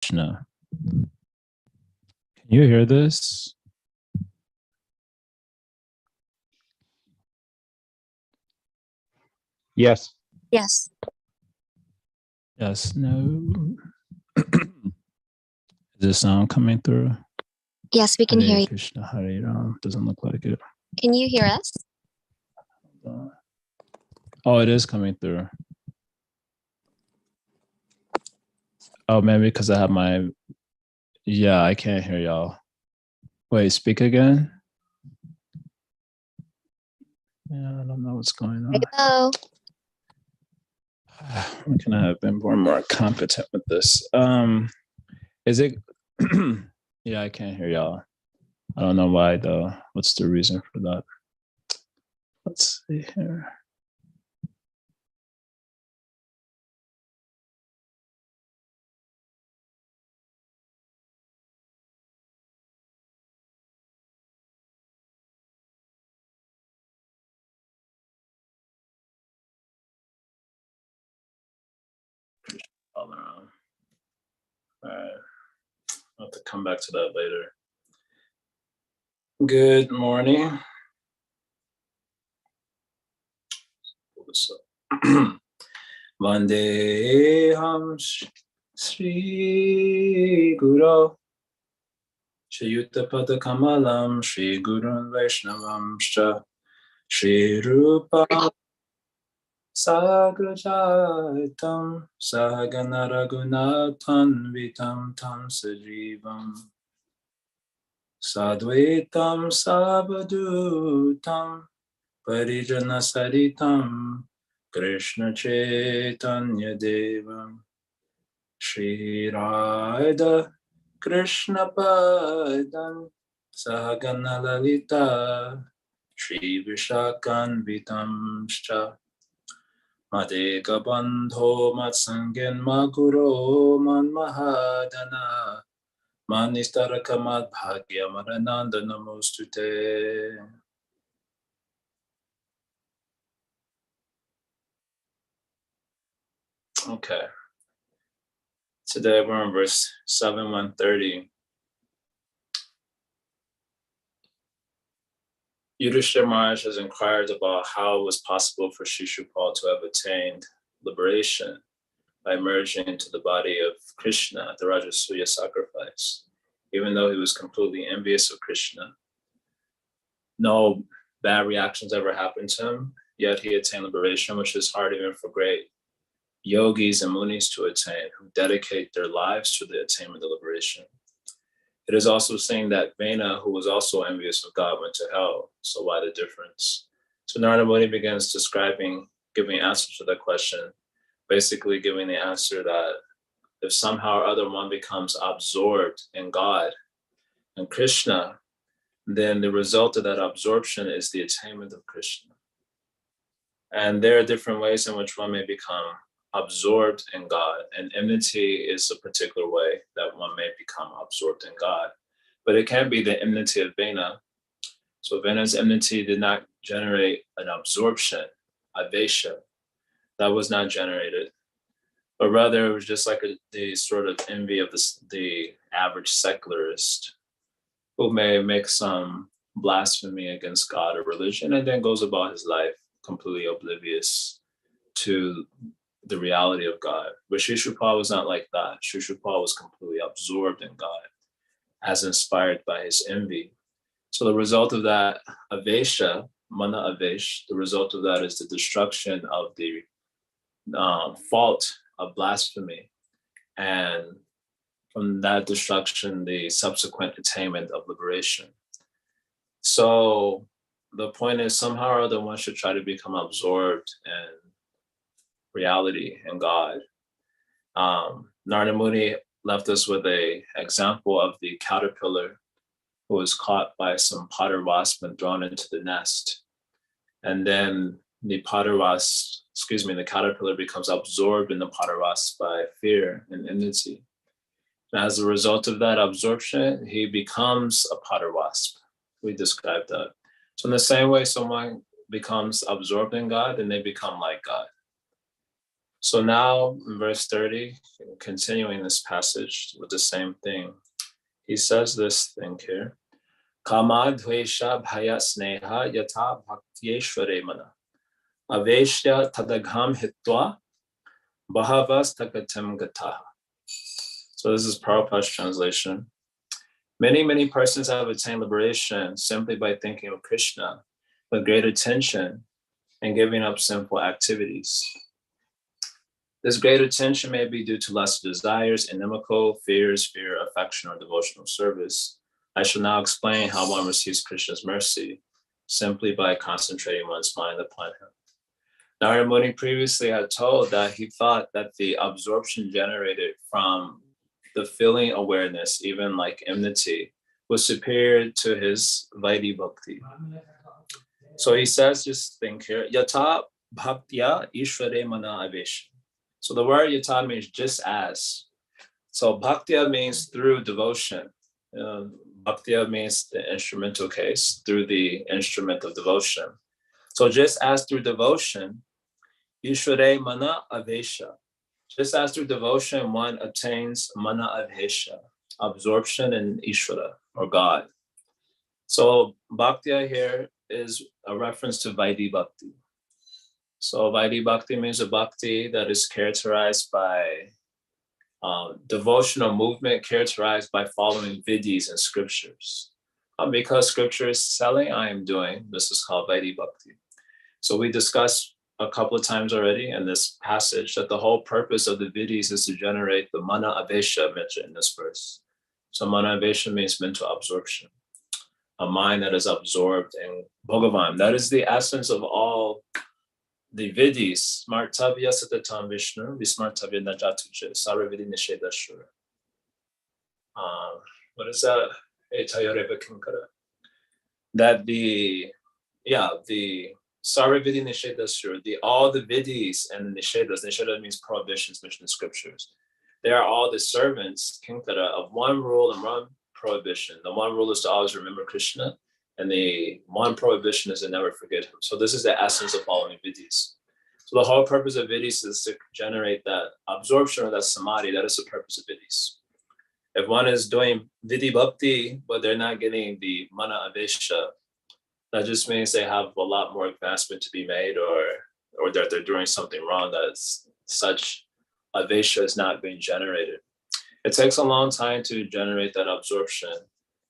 Krishna. Can you hear this? Yes. Yes. Yes, no. Is the sound coming through? Yes, we can hear you. Krishna, Hare Ram. Doesn't look like it. Can you hear us? Oh, it is coming through. Oh, maybe because I have my... Yeah, I can't hear y'all. Wait, speak again? Yeah, I don't know what's going on. Hello. When can I have been more competent with this? Is it... Yeah, I can't hear y'all. I don't know why though. What's the reason for that? Let's see here. All around. All right. I'll have to come back to that later. Good morning. Pull this up. Vandeham Sri Guru Shri Yuttapada Kamalam Shri Gurun Vaishnavam Shri Rupa Sagrajaitam Sahagana Raghunathan Vitam Tam Sajivam Sadvaitam Savadutam Parijana Saritam Krishna Chaitanya Devam Shri Radha Krishna Padam Sahagana Lalita Shri Vishakan Vitamscha Madeka Bandho Matsangen Maguro Man Mahadana Manistaraka Madbhagya Marananda Namostute. Okay. Today we're on verse 7-130. Yudhishthira Maharaj has inquired about how it was possible for Shishupal to have attained liberation by merging into the body of Krishna at the Rajasuya sacrifice, even though he was completely envious of Krishna. No bad reactions ever happened to him, yet he attained liberation, which is hard even for great yogis and munis to attain, who dedicate their lives to the attainment of liberation. It is also saying that Vena, who was also envious of God, went to hell. So why the difference? So Narada Muni begins giving answers to that question, basically giving the answer that if somehow or other one becomes absorbed in God and Krishna, then the result of that absorption is the attainment of Krishna. And there are different ways in which one may become absorbed in God, and enmity is a particular way that one may become absorbed in God. But it can't be the enmity of Vena. So Vena's enmity did not generate an absorption, avesha. That was not generated. But rather it was just like the sort of envy of the average secularist who may make some blasphemy against God or religion and then goes about his life completely oblivious to the reality of God. But Shishupal was not like that. Shishupal was completely absorbed in God, as inspired by his envy. So the result of that avesha, mana avesh, the result of that is the destruction of the fault of blasphemy. And from that destruction, the subsequent attainment of liberation. So the point is somehow or other one should try to become absorbed in reality and God. Narada Muni left us with an example of the caterpillar who was caught by some potter wasp and thrown into the nest. And then the caterpillar becomes absorbed in the potter wasp by fear and enmity. And as a result of that absorption, he becomes a potter wasp. We described that. So in the same way, someone becomes absorbed in God, and they become like God. So now in verse 30, continuing this passage with the same thing, he says this thing here. Kama dvesha bhaya sneha yata bhaktiyeshware mana. Aveshya tadagham hitva bhavas takatam gataha. So this is Prabhupada's translation. Many persons have attained liberation simply by thinking of Krishna with great attention and giving up sinful activities. This great attention may be due to lust desires, inimical, fears, fear, affection, or devotional service. I shall now explain how one receives Krishna's mercy simply by concentrating one's mind upon him. Narada Muni previously had told that he thought that the absorption generated from the feeling awareness, even like enmity, was superior to his Vaidhi Bhakti. So he says this thing here, Yata Bhaktya Ishvare Mana Avesh. So the word yata means just as. So bhaktya means through devotion. Bhaktya means the instrumental case, through the instrument of devotion. So just as through devotion, Ishvare mana avesha. Just as through devotion, one obtains mana avesha, absorption in Ishvara or God. So bhaktya here is a reference to Vaidhi Bhakti. So Vaidhi Bhakti means a bhakti that is characterized by devotional movement, characterized by following vidhis and scriptures. Because scripture is telling, I am doing. This is called Vaidhi Bhakti. So we discussed a couple of times already in this passage that the whole purpose of the vidhis is to generate the mana avesha mentioned in this verse. So mana avesha means mental absorption, a mind that is absorbed in Bhagavan. That is the essence of all the vidhis. Smartavya satatam Vishnu, vismartavya najatuche, saravidi nishedashura. What is that? That the saravidi nishedashura, all the vidhis and the nishedas, nisheda means prohibitions mentioned in scriptures. They are all the servants, kinkara, of one rule and one prohibition. The one rule is to always remember Krishna, and the one prohibition is to never forget him. So this is the essence of following vidhis. So the whole purpose of vidhis is to generate that absorption or that samadhi. That is the purpose of vidhis. If one is doing vidhi bhakti, but they're not getting the mana avesha, that just means they have a lot more advancement to be made, or that they're doing something wrong, that such avesha is not being generated. It takes a long time to generate that absorption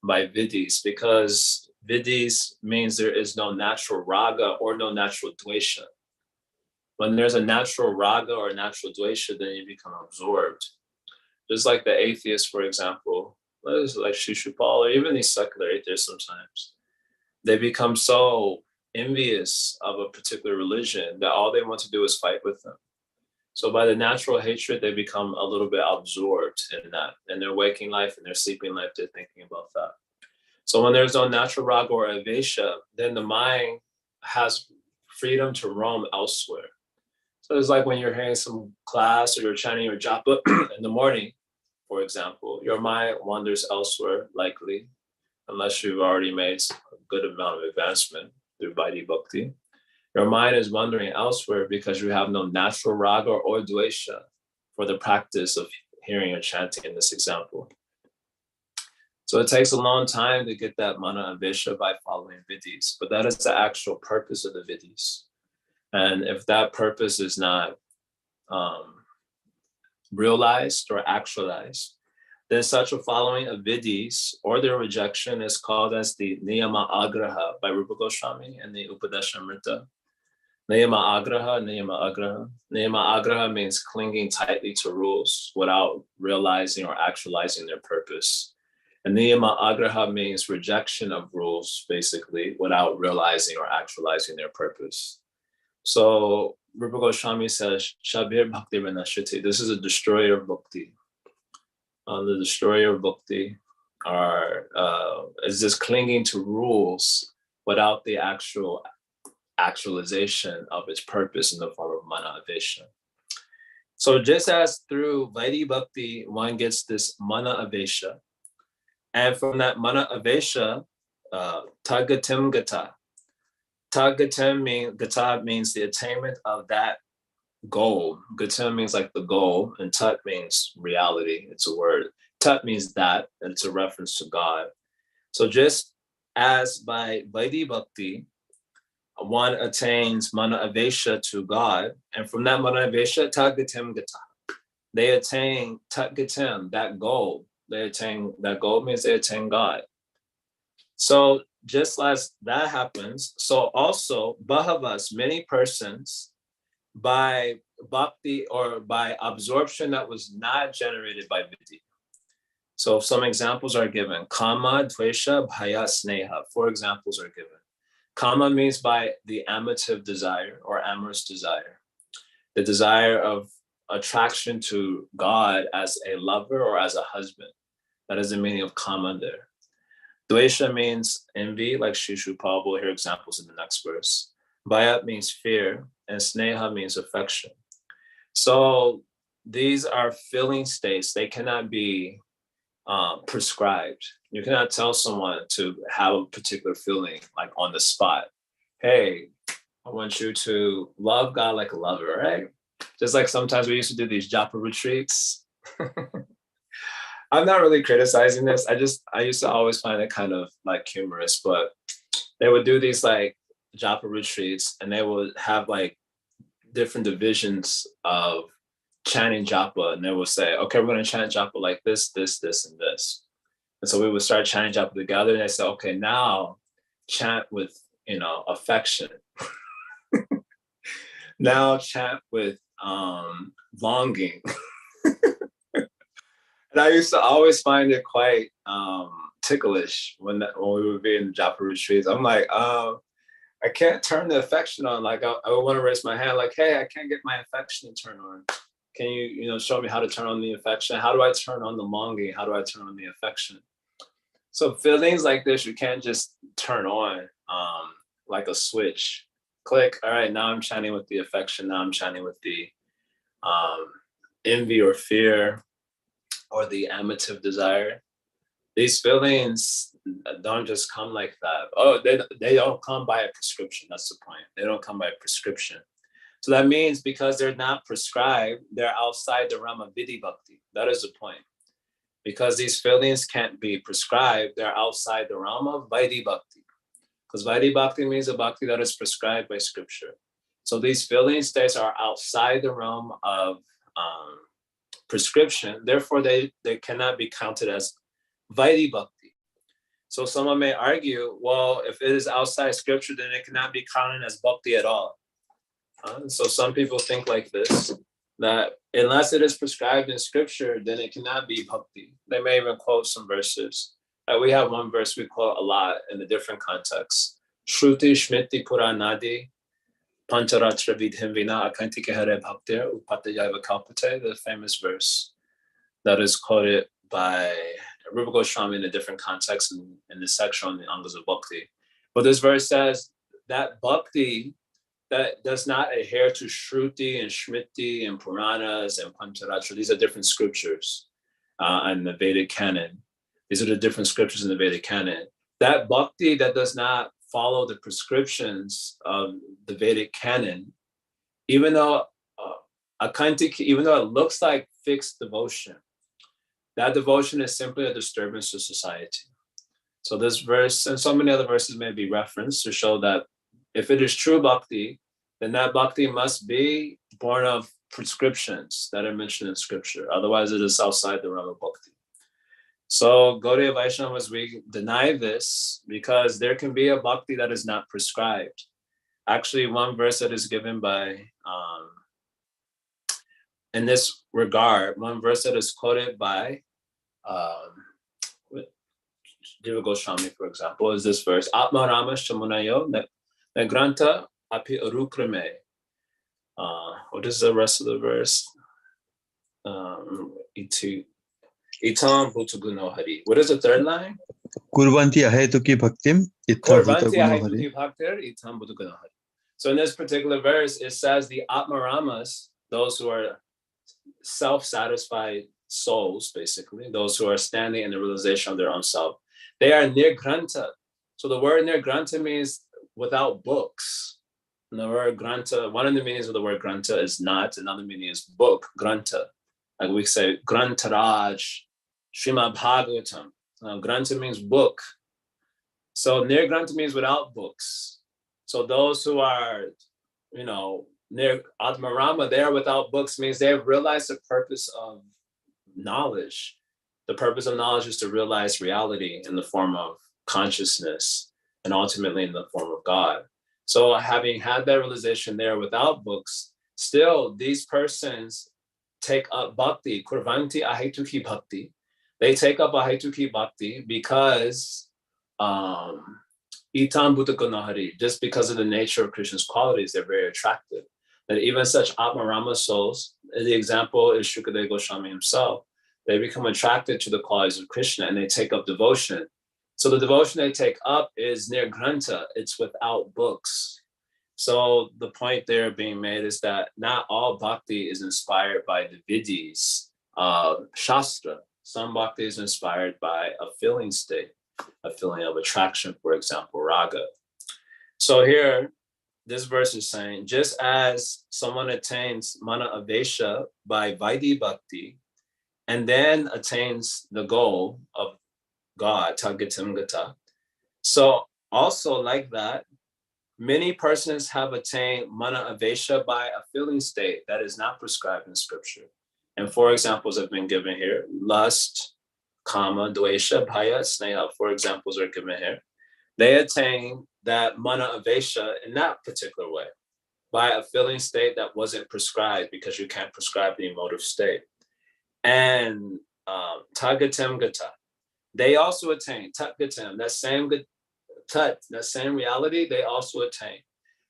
by vidhis, because vidhis means there is no natural raga or no natural dvesha. When there's a natural raga or a natural dvesha, then you become absorbed. Just like the atheists, for example, like Shishupal, or even these secular atheists sometimes, they become so envious of a particular religion that all they want to do is fight with them. So by the natural hatred, they become a little bit absorbed in that. In their waking life and their sleeping life, they're thinking about that. So when there's no natural raga or avesha, then the mind has freedom to roam elsewhere. So it's like when you're hearing some class or you're chanting your japa in the morning, for example, your mind wanders elsewhere, likely, unless you've already made a good amount of advancement through Vaidhi Bhakti. Your mind is wandering elsewhere because you have no natural raga or dvesha for the practice of hearing or chanting in this example. So it takes a long time to get that mana avesha by following vidhis, but that is the actual purpose of the vidhis. And if that purpose is not realized or actualized, then such a following of vidhis or their rejection is called as the niyama agraha by Rupa Goswami and the Upadeshamrita. Niyama agraha, niyama agraha. Niyama agraha means clinging tightly to rules without realizing or actualizing their purpose. And niyama agraha means rejection of rules, basically, without realizing or actualizing their purpose. So Rupa Goswami says, Shabir Bhakti Vinashiti. This is a destroyer of bhakti. The destroyer of bhakti is just clinging to rules without the actualization of its purpose in the form of mana avesha. So just as through Vaidhi Bhakti, one gets this mana avesha, and from that mana avesha, tagatim gata. Tagatim gata means the attainment of that goal. Gatem means like the goal, and tat means reality. It's a word. Tat means that, and it's a reference to God. So just as by Vaidhi Bhakti, one attains mana avesha to God, and from that mana avesha, tat gatem gata. They attain tat gatem, that goal. They attain, that goal means they attain God. So just as that happens, so also Bhavas, many persons, by bhakti or by absorption that was not generated by vidya. So some examples are given. Kama, dvesha, bhaya, sneha. 4 examples are given. Kama means by the amative desire or amorous desire, the desire of attraction to God as a lover or as a husband. That is the meaning of kama there. Dvesha means envy, like Shishupal. We'll hear examples in the next verse. Bhaya means fear, and sneha means affection. So these are feeling states. They cannot be prescribed. You cannot tell someone to have a particular feeling like on the spot. Hey, I want you to love God like a lover, right? Just like sometimes we used to do these japa retreats. I'm not really criticizing this. I used to always find it kind of like humorous, but they would do these like japa retreats and they would have like different divisions of chanting japa, and they would say, okay, we're going to chant japa like this, this, this, and this. And so we would start chanting japa together, and they said, okay, now chant with, affection. Now chant with longing. And I used to always find it quite ticklish when we would be in japa retreats. I'm like, I can't turn the affection on. Like I would want to raise my hand, like, hey, I can't get my affection to turn on. Can you, show me how to turn on the affection? How do I turn on the longing? How do I turn on the affection? So feelings like this, you can't just turn on like a switch. Click. All right, now I'm chanting with the affection. Now I'm chanting with the envy or fear or the amative desire. These feelings don't just come like that. Oh, they don't come by a prescription. That's the point. They don't come by a prescription. So that means because they're not prescribed, they're outside the realm of vidhi bhakti. That is the point. Because these feelings can't be prescribed, they're outside the realm of vaidhi bhakti. Because vaidhi bhakti means a bhakti that is prescribed by scripture. So these feeling states are outside the realm of prescription. Therefore, they cannot be counted as vaidhi bhakti. So someone may argue, well, if it is outside scripture, then it cannot be counted as bhakti at all. So some people think like this, that unless it is prescribed in scripture, then it cannot be bhakti. They may even quote some verses. We have one verse we quote a lot in a different context. Shruti Shmiti Puranadi Pancharatra Vidhim Vina Akantike Hare Bhaktir Upatayaiva Kalpate, the famous verse that is quoted by Rupa Goswami in a different context in the section on the Angas of Bhakti. But this verse says that bhakti that does not adhere to Shruti and Shmiti and Puranas and Pancharatra. These are different scriptures in the Vedic canon. These are the different scriptures in the Vedic canon. That bhakti that does not follow the prescriptions of the Vedic canon, even though even though it looks like fixed devotion, that devotion is simply a disturbance to society. So this verse and so many other verses may be referenced to show that if it is true bhakti, then that bhakti must be born of prescriptions that are mentioned in scripture. Otherwise, it is outside the realm of bhakti. So Gaudiya Vaishnavas, we deny this because there can be a bhakti that is not prescribed. Actually, one verse that is given by, in this regard, one verse that is quoted by Jiva Goswami, for example, is this verse, Atma Rama Shamunayo Negranta Api Arukrame. What is the rest of the verse? Itam Bhutuguno Hari. What is the third line? Kurvanti ahetuki bhaktim itam bhutuguno hari. So in this particular verse, it says the Atmaramas, those who are self-satisfied souls, basically, those who are standing in the realization of their own self, they are nirgranta. So the word nirgranta means without books. the word granta, one of the meanings of the word granta is not, another meaning is book, granta. Like we say, Grantaraj, Srimad Bhagavatam. Granta means book. So near granta means without books. So those who are, near Atmarama, they're without books, means they have realized the purpose of knowledge. The purpose of knowledge is to realize reality in the form of consciousness and ultimately in the form of God. So having had that realization there without books, still these persons take up bhakti, kurvanti ahetuki bhakti. They take up ahetuki bhakti because itam bhutagunahari, just because of the nature of Krishna's qualities, they're very attractive. That even such Atmarama souls, the example is Shukadeva Goswami himself, they become attracted to the qualities of Krishna and they take up devotion. So the devotion they take up is near granta, it's without books. So the point there being made is that not all bhakti is inspired by the vidhis of Shastra. Some bhakti is inspired by a feeling state, a feeling of attraction, for example, raga. So here, this verse is saying, just as someone attains mana avesha by vaidhi bhakti, and then attains the goal of God, Tagatim Gata. So also like that, many persons have attained mana avesha by a feeling state that is not prescribed in scripture. And 4 examples have been given here. Lust, kama, dvesha, bhaya, sneha. 4 examples are given here. They attain that mana avesha in that particular way by a feeling state that wasn't prescribed, because you can't prescribe the emotive state. And tagatem gata, they also attain tat-gatem, that same reality they also attain.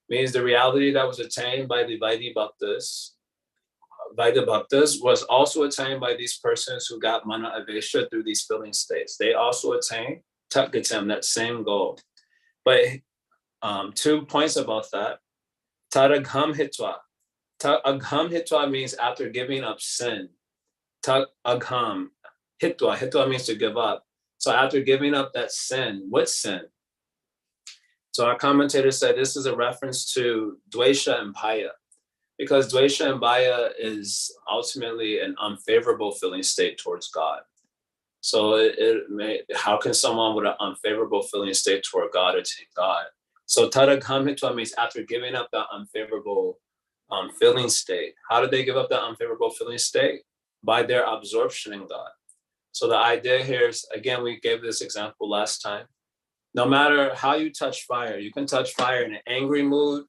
Means the reality that was attained by the Vaidhi Bhaktas, was also attained by these persons who got mana avesha through these feeling states. They also attain tat-gatem, that same goal. But 2 points about that. Taragham hitwa. Agham hitwa means after giving up sin. Agham hitwa. Hitwa means to give up. So after giving up that sin, what sin? So our commentator said this is a reference to dvesha and bhaya, because dvesha and bhaya is ultimately an unfavorable feeling state towards God. So how can someone with an unfavorable feeling state toward God attain God? So taragham hitwa means after giving up that unfavorable feeling state. How did they give up that unfavorable feeling state? By their absorption in God. So the idea here is, again, we gave this example last time. No matter how you touch fire, you can touch fire in an angry mood,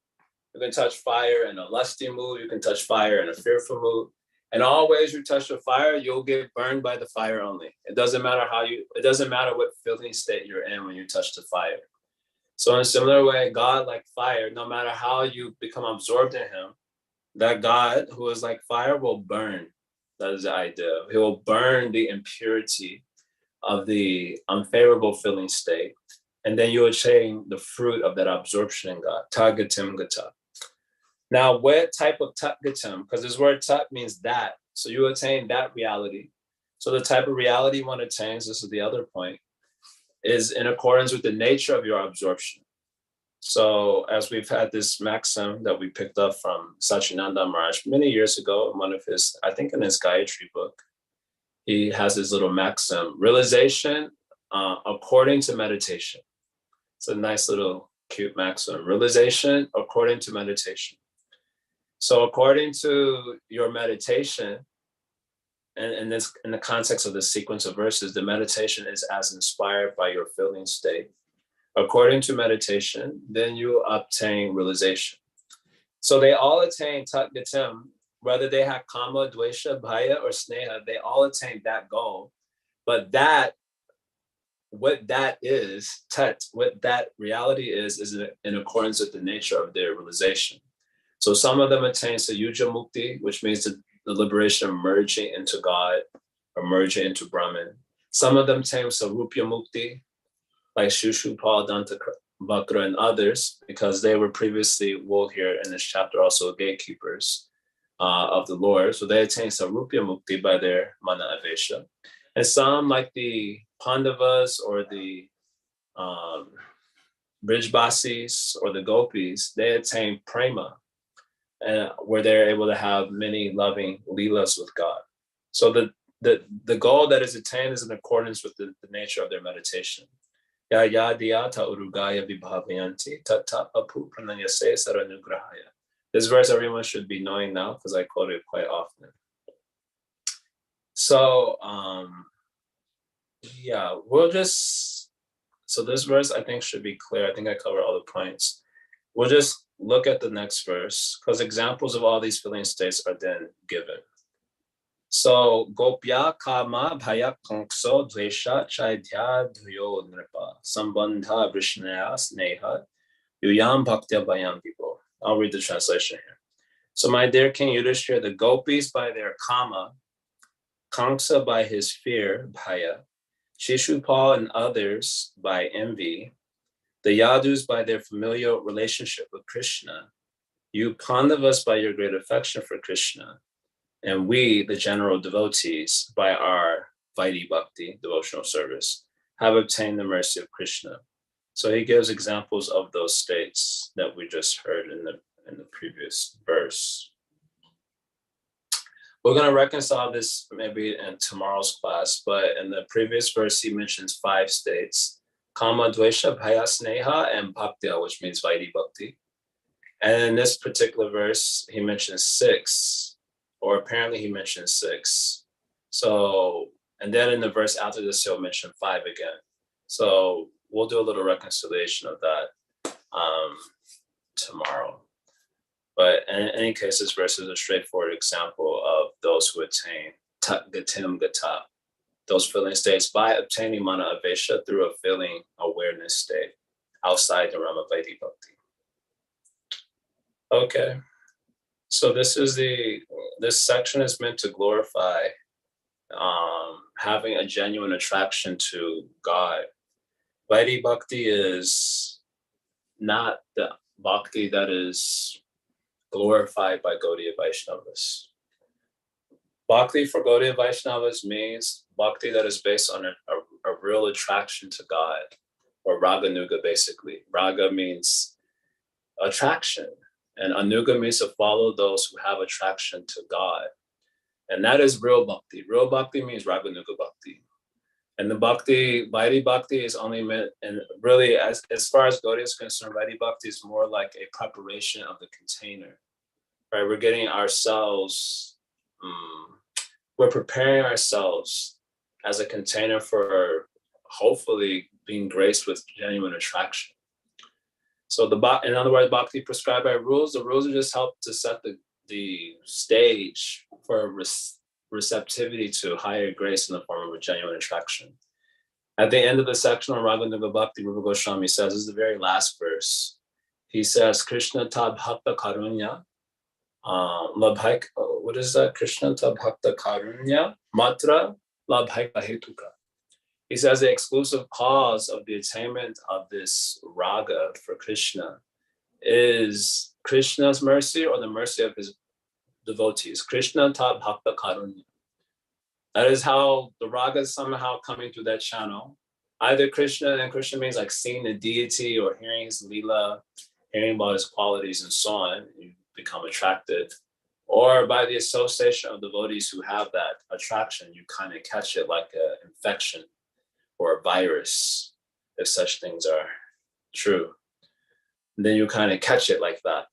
you can touch fire in a lusty mood, you can touch fire in a fearful mood. And always you touch the fire, you'll get burned by the fire only. It doesn't matter what feeling state you're in when you touch the fire. So in a similar way, God, like fire, no matter how you become absorbed in him, that God who is like fire will burn. That is the idea. He will burn the impurity of the unfavorable feeling state. And then you attain the fruit of that absorption in God. Tagatim gata. Now, what type of tagatim? Because this word tat means that. So you attain that reality. So the type of reality one attains, this is the other point, is in accordance with the nature of your absorption. So as we've had this maxim that we picked up from Sachinanda Maharaj many years ago in one of his, I think in his Gayatri book, he has his little maxim, realization according to meditation. It's a nice little cute maxim, realization according to meditation. So according to your meditation, and this in the context of the sequence of verses, the meditation is as inspired by your feeling state. According to meditation, then you obtain realization. So they all attain tat-gatem, whether they have kama, dvesha, bhaya, or sneha, they all attain that goal. But what that is, what that reality is in accordance with the nature of their realization. So some of them attain sayuja mukti, which means the liberation of merging into God or merging into Brahman. Some of them attain sarupya mukti, like Shishupal, Danta Bakra, and others, because they were previously, we'll hear in this chapter also, gatekeepers of the Lord. So they attain Sarupya Mukti by their Mana Avesha. And some, like the Pandavas or the Brijbasis or the gopis, they attain prema, where they're able to have many loving leelas with God. So the goal that is attained is in accordance with the nature of their meditation. Ya yadiyata urugaya vibhavayanti tata apu pranayase saranugrahaya. This verse everyone should be knowing now because I quote it quite often. So yeah, so this verse I think should be clear. I think I covered all the points. We'll just look at the next verse because examples of all these feeling states are then given. So gopya kama bhaya kankso dvesha chaidya dhuyo nripa sambandha vishnaya sneha yuyam bhaktya bayam vibo. I'll read the translation here. So my dear King Yudhishthira, the gopis by their kama, Kamsa by his fear, bhaya, Shishupal and others by envy, the Yadus by their familial relationship with Krishna, you Pandavas by your great affection for Krishna, and we, the general devotees, by our Vaidhi Bhakti, devotional service, have obtained the mercy of Krishna. So he gives examples of those states that we just heard in the previous verse. We're going to reconcile this maybe in tomorrow's class, but in the previous verse, he mentions 5 states: Kama, Dvesha, Bhaya, Sneha, and Bhaktya, which means Vaidhi Bhakti. And in this particular verse, he mentions 6, or apparently he mentions 6. So, and then in the verse after this, he'll mention 5 again. So we'll do a little reconciliation of that tomorrow. But in any case, this verse is a straightforward example of those who attain tat gatim gata, those feeling states by obtaining mana avesha through a feeling awareness state outside the realm of Vaidhi Bhakti. Okay, so this section is meant to glorify having a genuine attraction to God. Vaidhi Bhakti is not the bhakti that is glorified by Gaudiya Vaishnavas. Bhakti for Gaudiya Vaishnavas means bhakti that is based on a real attraction to God, or raganuga basically. Raga means attraction, and anuga means to follow those who have attraction to God. And that is real bhakti. Real bhakti means raganuga bhakti. And the bhakti, Vaidhi Bhakti is only meant, and really as far as Gaudiya is concerned, Vaidhi Bhakti is more like a preparation of the container, right? We're getting ourselves, we're preparing ourselves as a container for hopefully being graced with genuine attraction. So in other words, Bhakti prescribed by rules, the rules just help to set the stage for receptivity to higher grace in the form of a genuine attraction. At the end of the section on Raganuga Bhakti, Rupa Goswami says, this is the very last verse. He says, Krishna ta bhakta karunya, what is that? Krishna ta bhakta karunya, matra labhaika hetuka. He says the exclusive cause of the attainment of this raga for Krishna is Krishna's mercy or the mercy of his devotees. Krishna ta bhakta karunya. That is how the raga is somehow coming through that channel. Either Krishna, and Krishna means like seeing the deity or hearing his lila, hearing about his qualities and so on, you become attracted. Or by the association of devotees who have that attraction, you kind of catch it like an infection or a virus, if such things are true. And then you kind of catch it like that.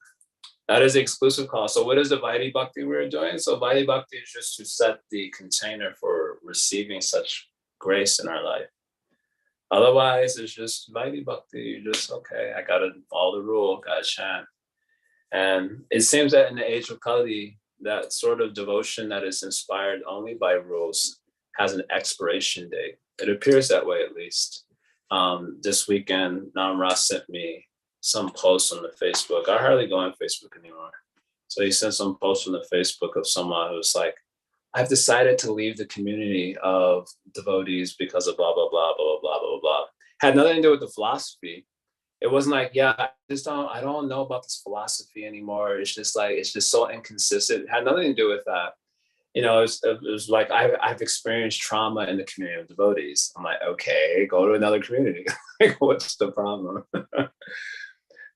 That is the exclusive cause. So what is the Vaidhi Bhakti we're doing? So Vaidhi Bhakti is just to set the container for receiving such grace in our life. Otherwise, it's just Vaidhi Bhakti. You're just, okay, I got to follow the rule, got to chant. And it seems that in the age of Kali, that sort of devotion that is inspired only by rules has an expiration date. It appears that way, at least. This weekend, Namra sent me some posts on the Facebook. I hardly go on Facebook anymore. So he sent some posts on the Facebook of someone who's like, I've decided to leave the community of devotees because of blah, blah, blah, blah, blah, blah, blah. Had nothing to do with the philosophy. It wasn't like, yeah, I don't know about this philosophy anymore. It's just so inconsistent. It had nothing to do with that. You know, it was like, I've experienced trauma in the community of devotees. I'm like, okay, go to another community. Like, what's the problem?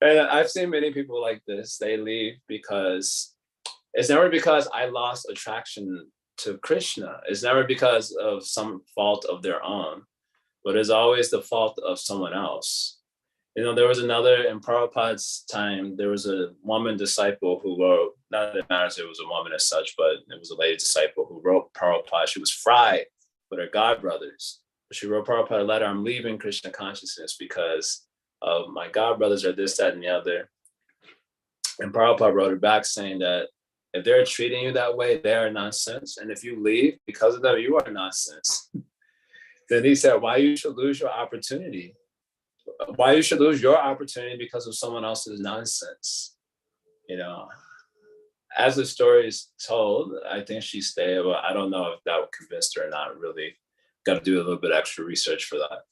And I've seen many people like this. They leave because it's never because I lost attraction to Krishna. It's never because of some fault of their own, but it's always the fault of someone else. You know, there was another, in Prabhupada's time, there was a woman disciple who wrote, not that it matters if it was a woman as such, but it was a lady disciple who wrote Prabhupada. She was fried with her godbrothers. She wrote Prabhupada a letter, I'm leaving Krishna consciousness because my godbrothers are this, that, and the other. And Prabhupada wrote her back saying that if they're treating you that way, they are nonsense. And if you leave because of them, you are nonsense. Then he said, why you should lose your opportunity? Why you should lose your opportunity because of someone else's nonsense? You know, as the story is told, I think she stayed, but I don't know if that convinced her or not. Really got to do a little bit extra research for that.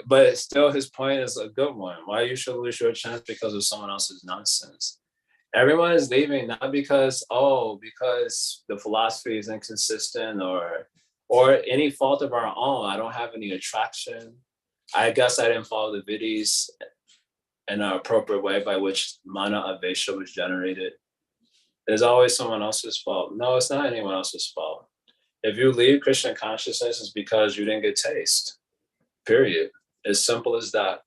But still, his point is a good one. Why you should lose your chance because of someone else's nonsense? Everyone is leaving not because the philosophy is inconsistent or any fault of our own. I don't have any attraction. I guess I didn't follow the vidis in an appropriate way by which mana avesha was generated. There's always someone else's fault. No, it's not anyone else's fault. If you leave Krishna consciousness, it's because you didn't get taste. Period. As simple as that.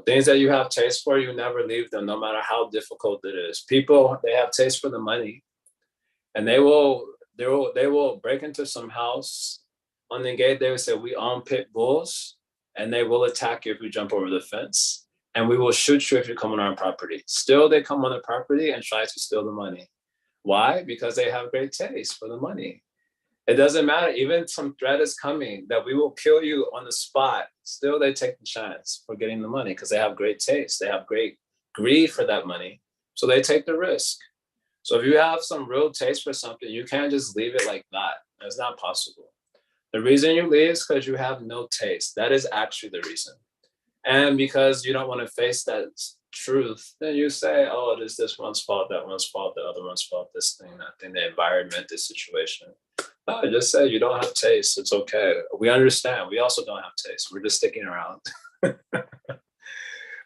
Things that you have taste for, you never leave them, no matter how difficult it is. People, they have taste for the money, and they will break into some house. On the gate, they will say, "We own pit bulls," and they will attack you if you jump over the fence, and we will shoot you if you come on our property. Still, they come on the property and try to steal the money. Why? Because they have great taste for the money. It doesn't matter. Even some threat is coming that we will kill you on the spot. Still, they take the chance for getting the money because they have great taste. They have great greed for that money. So they take the risk. So if you have some real taste for something, you can't just leave it like that. It's not possible. The reason you leave is because you have no taste. That is actually the reason. And because you don't want to face that truth, then you say, oh, it is this one's fault, that one's fault, the other one's fault, this thing, that thing, the environment, this situation. No, just say you don't have taste. It's okay. We understand. We also don't have taste. We're just sticking around.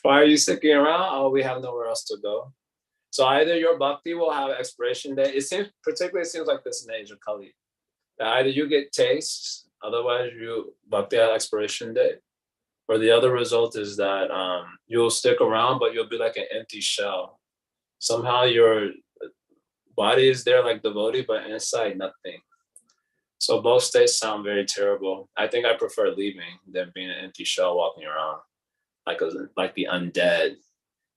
Why are you sticking around? Oh, we have nowhere else to go. So either your bhakti will have expiration date. It seems like this in the age of Kali. That either you get taste, otherwise you bhakti has expiration date. Or the other result is that you'll stick around, but you'll be like an empty shell. Somehow your body is there like devotee, but inside nothing. So both states sound very terrible. I think I prefer leaving than being an empty shell walking around like the undead.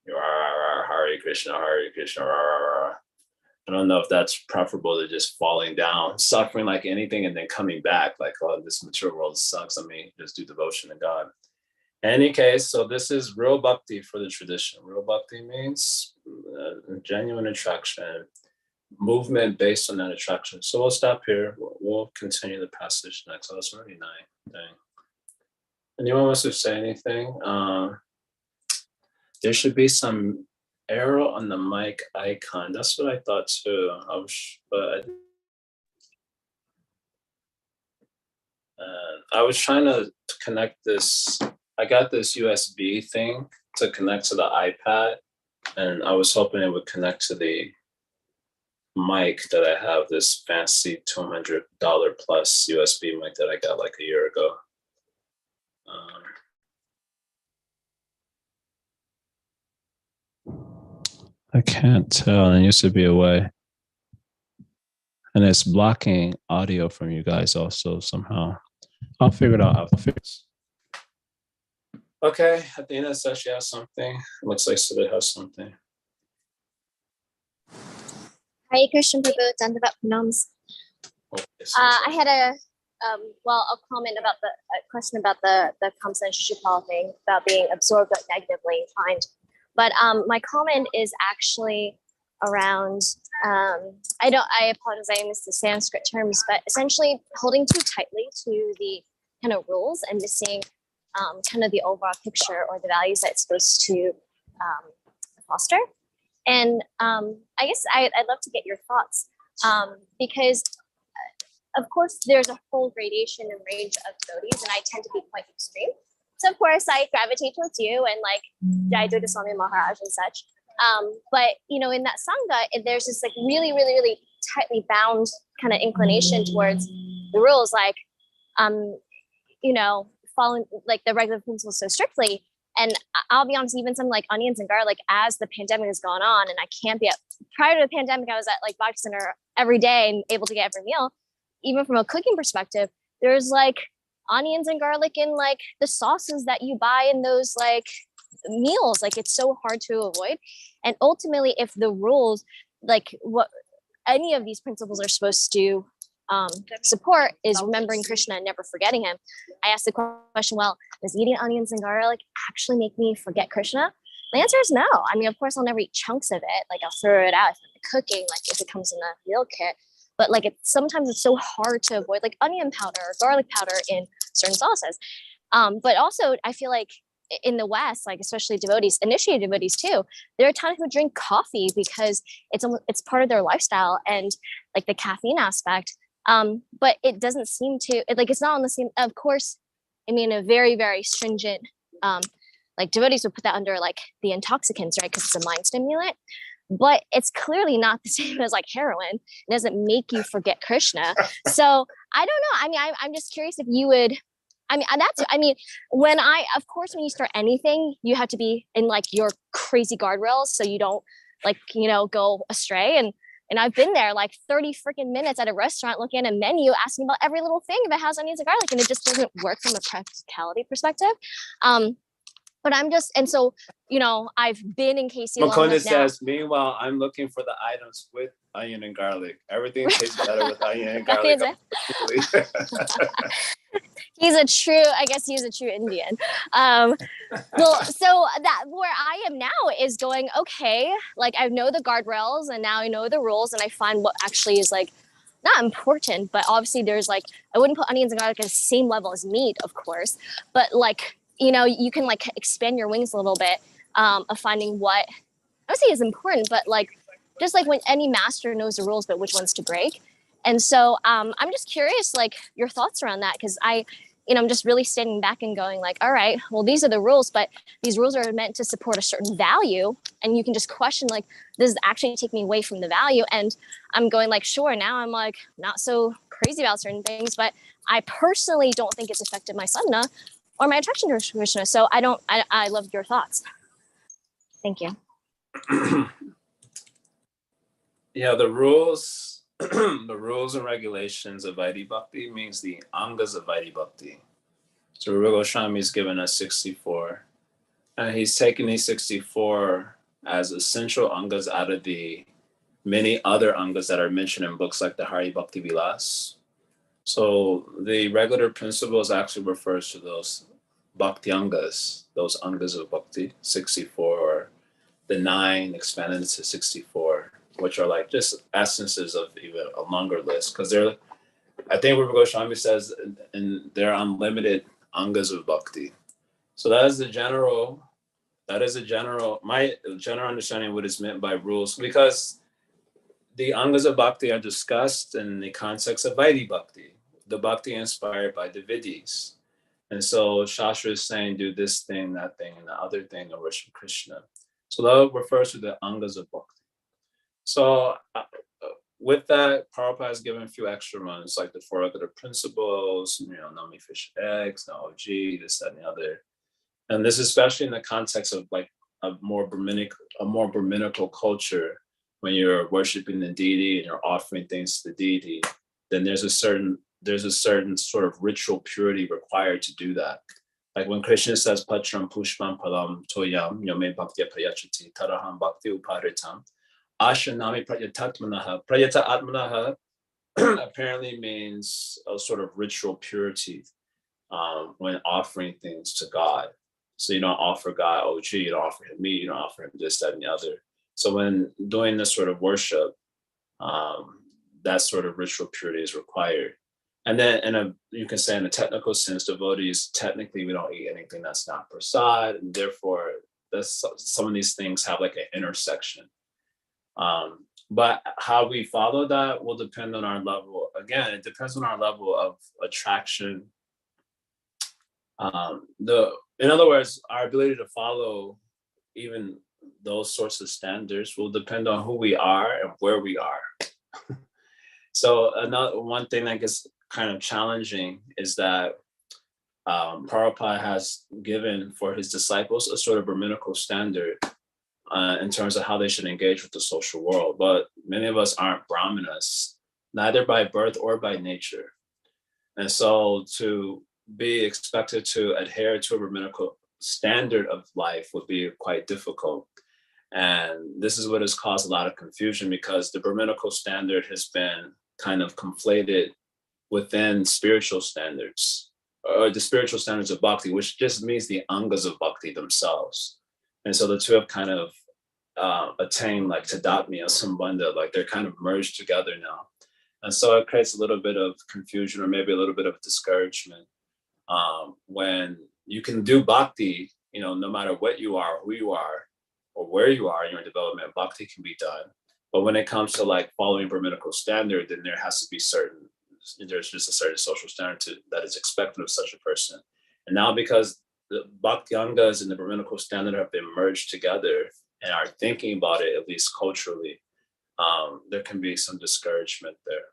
Hare Krishna, Hare Krishna. I don't know if that's preferable to just falling down, suffering like anything, and then coming back like, oh, this material world sucks. Let me just do devotion to God. In any case, so this is real bhakti for the tradition. Real bhakti means genuine attraction, movement based on that attraction. So we'll stop here. We'll continue the passage next. Oh, it's already 9. Dang. Anyone wants to say anything? There should be some arrow on the mic icon. That's what I thought too. I was trying to connect this. I got this USB thing to connect to the iPad, and I was hoping it would connect to the mic that I have, this fancy $200 plus USB mic that I got like a year ago. I can't tell. There used to be a way. And it's blocking audio from you guys also somehow. I'll figure it out. Okay, Athena says she has something. It looks like Sudha has something. Hare Krishna Prabhu, Dandavat Pranams. I had a comment about a question about the Kamsa and Shishupal thing about being absorbed but negatively inclined. But my comment is actually around I apologize, I missed the Sanskrit terms, but essentially holding too tightly to the kind of rules and missing kind of the overall picture or the values that it's supposed to foster. And I guess I'd love to get your thoughts because, of course, there's a whole gradation and range of devotees, and I tend to be quite extreme. So of course I gravitate towards you and like Jaya Swami Maharaj and such. But you know, in that Sangha, there's this like really, really, really tightly bound kind of inclination towards the rules, like, you know, following like the regular principles so strictly. And I'll be honest, even some like onions and garlic, as the pandemic has gone on, and I can't be at, prior to the pandemic, I was at like Bhakti Center every day and able to get every meal. Even from a cooking perspective, there's like onions and garlic in like the sauces that you buy in those like meals. Like it's so hard to avoid. And ultimately, if the rules, like what any of these principles are supposed to support is remembering Krishna and never forgetting him. I asked the question, well, does eating onions and garlic actually make me forget Krishna? The answer is no. I mean, of course, I'll never eat chunks of it. Like I'll throw it out if I'm cooking, like if it comes in a meal kit. But like sometimes it's so hard to avoid like onion powder or garlic powder in certain sauces. But also I feel like in the West, like especially devotees, initiated devotees too, there are a ton who drink coffee because it's part of their lifestyle and like the caffeine aspect. But it doesn't seem to like it's not on the same. Of course, I mean a very, very stringent like devotees would put that under like the intoxicants, right? Because it's a mind stimulant. But it's clearly not the same as like heroin. It doesn't make you forget Krishna. So I don't know. I mean, I'm just curious if you would. I mean, when you start anything, you have to be in like your crazy guardrails so you don't like, you know, go astray. And I've been there like 30 freaking minutes at a restaurant looking at a menu, asking about every little thing if it has onions and garlic, and it just doesn't work from a practicality perspective. But I'm just, and so, you know, I've been in KC long Makona enough now. says, meanwhile, I'm looking for the items with onion and garlic. Everything tastes better with onion and garlic. He's a true Indian. Well, so that where I am now is going, okay, like I know the guardrails and now I know the rules and I find what actually is like not important, but obviously there's like, I wouldn't put onions and garlic at the same level as meat, of course, but like, you know, you can like expand your wings a little bit of finding what I would say is important, but like, just like when any master knows the rules, but which ones to break. And so I'm just curious, like your thoughts around that, because I'm just really standing back and going like, all right, well, these are the rules, but these rules are meant to support a certain value. And you can just question, like, does it actually take me away from the value? And I'm going like, sure, now I'm like not so crazy about certain things, but I personally don't think it's affected my sadhana or my attraction to Krishna. So I love your thoughts. Thank you. Yeah, the rules, the rules and regulations of Vaidhi Bhakti means the angas of Vaidhi Bhakti. So Rupa Goswami has given us 64. And he's taken these 64 as essential angas out of the many other angas that are mentioned in books like the Hari Bhakti Vilas. So the regular principles actually refers to those Bhakti angas, those angas of Bhakti, 64, or the 9 expanded to 64, which are like just essences of even a longer list. Because I think Rupa Goswami says, and they're unlimited angas of Bhakti. So my general understanding of what is meant by rules, because the angas of Bhakti are discussed in the context of Vaidhi Bhakti, the Bhakti inspired by the Vidyas. And so Shastra is saying, do this thing, that thing, and the other thing, or worship Krishna. So that refers to the angas of Bhakti. So with that, Prabhupada has given a few extra ones, like the 4 regular principles, no meat, fish, eggs, no OG, this, that, and the other. And this, especially in the context of like a more Brahminical culture, when you're worshiping the deity and you're offering things to the deity, then there's a certain sort of ritual purity required to do that. Like when Krishna says, Patram Pushpam Palam Toyam Yome Bhakti Prayachati Taraham Bhakti Uparitam Ashanami Prayatatmanaha. Prayata Atmanaha apparently means a sort of ritual purity when offering things to God. So you don't offer God OG, you don't offer him meat, you don't offer him this, that, and the other. So when doing this sort of worship, that sort of ritual purity is required. And then you can say in a technical sense, devotees, technically we don't eat anything that's not prasad, and therefore some of these things have like an intersection. But how we follow that will depend on our level. Again, it depends on our level of attraction In other words, our ability to follow even those sorts of standards will depend on who we are and where we are. So one thing that gets kind of challenging is that Prabhupada has given for his disciples a sort of Brahminical standard in terms of how they should engage with the social world. But many of us aren't Brahmanas, neither by birth or by nature. And so to be expected to adhere to a Brahminical standard of life would be quite difficult. And this is what has caused a lot of confusion, because the Brahminical standard has been kind of conflated within spiritual standards, or the spiritual standards of bhakti, which just means the angas of bhakti themselves. And so the two have kind of attained like tadatmya, sambandha, like they're kind of merged together now. And so it creates a little bit of confusion, or maybe a little bit of discouragement. When you can do bhakti, no matter what you are, who you are, or where you are in your development, bhakti can be done. But when it comes to like following Brahminical standard, then there has to be there's just a certain social standard that is expected of such a person. And now because the bhakti angas and the Brahminical standard have been merged together and are thinking about it, at least culturally, there can be some discouragement there.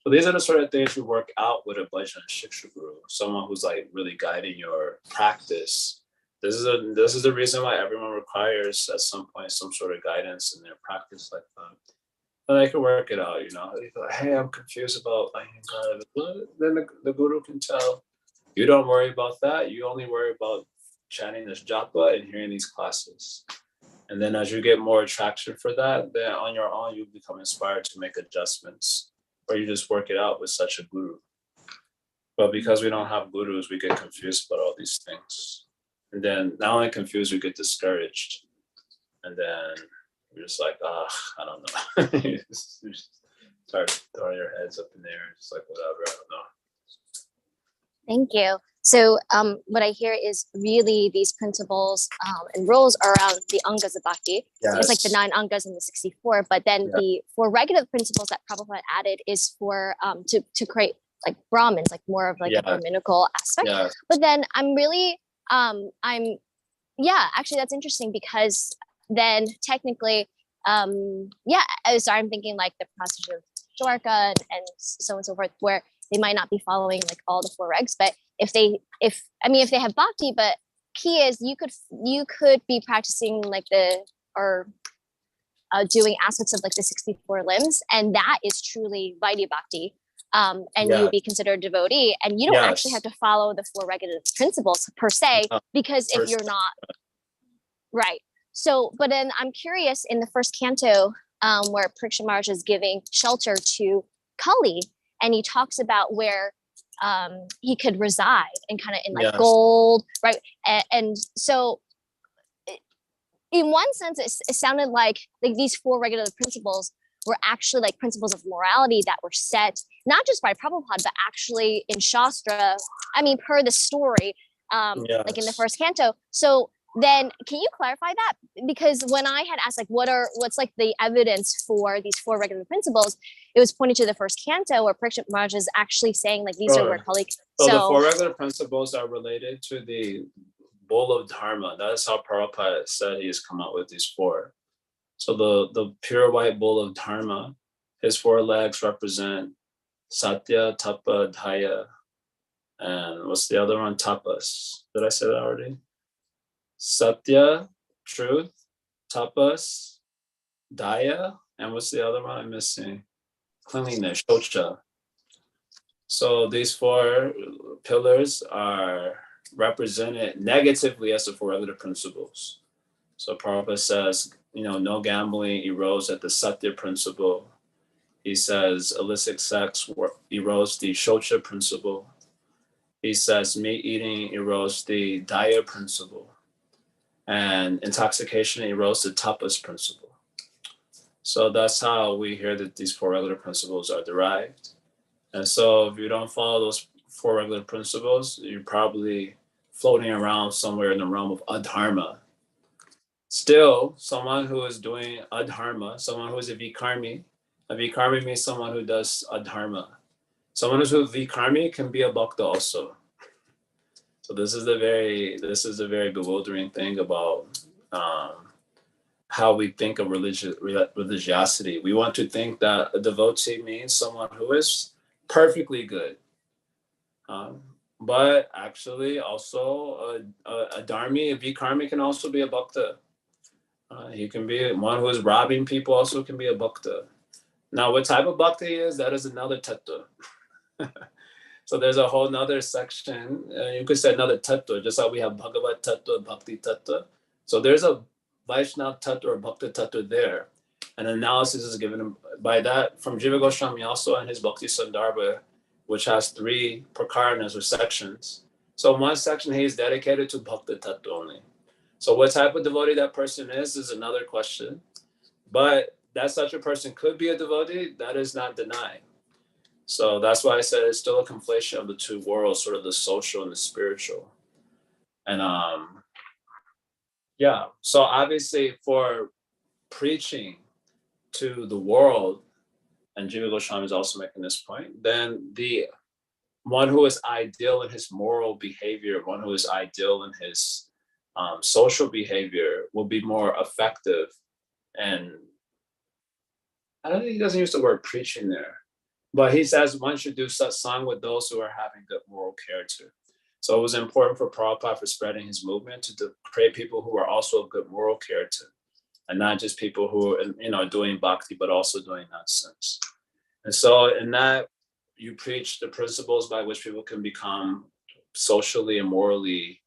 So these are the sort of things you work out with a Bhajan Shiksha Guru, someone who's like really guiding your practice. This is the reason why everyone requires at some point some sort of guidance in their practice like that. And they can work it out, You go, hey, I'm confused about Ahinkarha. Then the Guru can tell, you don't worry about that. You only worry about chanting this japa and hearing these classes. And then as you get more attraction for that, then on your own, you become inspired to make adjustments, or you just work it out with such a guru. But because we don't have gurus, we get confused about all these things. And then not only confused, we get discouraged. And then we're just like, I don't know. You just start throwing your heads up in the air, just like, whatever, I don't know. Thank you. So what I hear is really these principles and rules are around the angas of bhakti. Yes. It's like the 9 angas and the 64. But then the 4 regulative principles that Prabhupada added is for to create like Brahmins, like more of like a Brahminical aspect. Yes. But then I'm really actually that's interesting, because then technically I'm thinking like the passage of Dwarka and so on and so forth, where they might not be following like all the 4 regs, but if they have bhakti, but key is you could be practicing like doing aspects of like the 64 limbs, and that is truly Vaidya bhakti, and you would be considered a devotee, and you don't actually have to follow the 4 regulative principles per se, because if you're not right. So, but then I'm curious, in the first canto, where Parikshit Maharaj is giving shelter to Kali, and he talks about where he could reside, and kind of in like gold, right? And so in one sense, it sounded like these 4 regulative principles were actually like principles of morality that were set, not just by Prabhupada, but actually in Shastra, per the story, like in the first canto. So then can you clarify that? Because when I had asked like what's like the evidence for these 4 regulative principles, it was pointing to the first canto where Parikshit Maharaj is actually saying like these are where Kali. So the 4 regulative principles are related to the bowl of dharma. That's how Prabhupada said he has come up with these 4. So the pure white bowl of dharma, his 4 legs represent satya, tapa, daya, and what's the other one? Tapas. Did I say that already? Satya, truth, tapas, daya, and what's the other one I'm missing? Cleanliness, shocha. So these 4 pillars are represented negatively as the 4 regulative principles. So Prabhupada says, no gambling erodes at the satya principle. He says illicit sex erodes the shocha principle. He says meat eating erodes the daya principle. And intoxication erodes the tapas principle. So that's how we hear that these 4 regulative principles are derived. And so if you don't follow those 4 regulative principles, you're probably floating around somewhere in the realm of adharma. Still, someone who is doing adharma, someone who is a vikarmi means someone who does adharma. Someone who's a vikarmi can be a bhakta also. So this is the very bewildering thing about how we think of religiosity. We want to think that a devotee means someone who is perfectly good. But actually also a dharmi, a vikarmi can also be a bhakta. He can be one who is robbing people, also can be a bhakta. Now, what type of bhakti is, that is another tattva. So there's a whole nother section. You could say another tattva, just like we have Bhagavat tattva, Bhakti tattva. So there's a Vaishnav tattva or Bhakti tattva there. An analysis is given by that from Jiva Goswami also in his Bhakti Sandarbha, which has 3 prakaranas or sections. So one section he is dedicated to Bhakti tattva only. So what type of devotee that person is another question. But that such a person could be a devotee, that is not denied. So that's why I said it's still a conflation of the 2 worlds, sort of the social and the spiritual. And yeah, so obviously for preaching to the world, and Jiva Goswami is also making this point, then the one who is ideal in his moral behavior, one who is ideal in his social behavior will be more effective. And I don't think he doesn't use the word preaching there, but he says one should do satsang with those who are having good moral character. So it was important for Prabhupada for spreading his movement to create people who are also of good moral character, and not just people who are doing bhakti, but also doing nonsense. And so in that, you preach the principles by which people can become socially and morally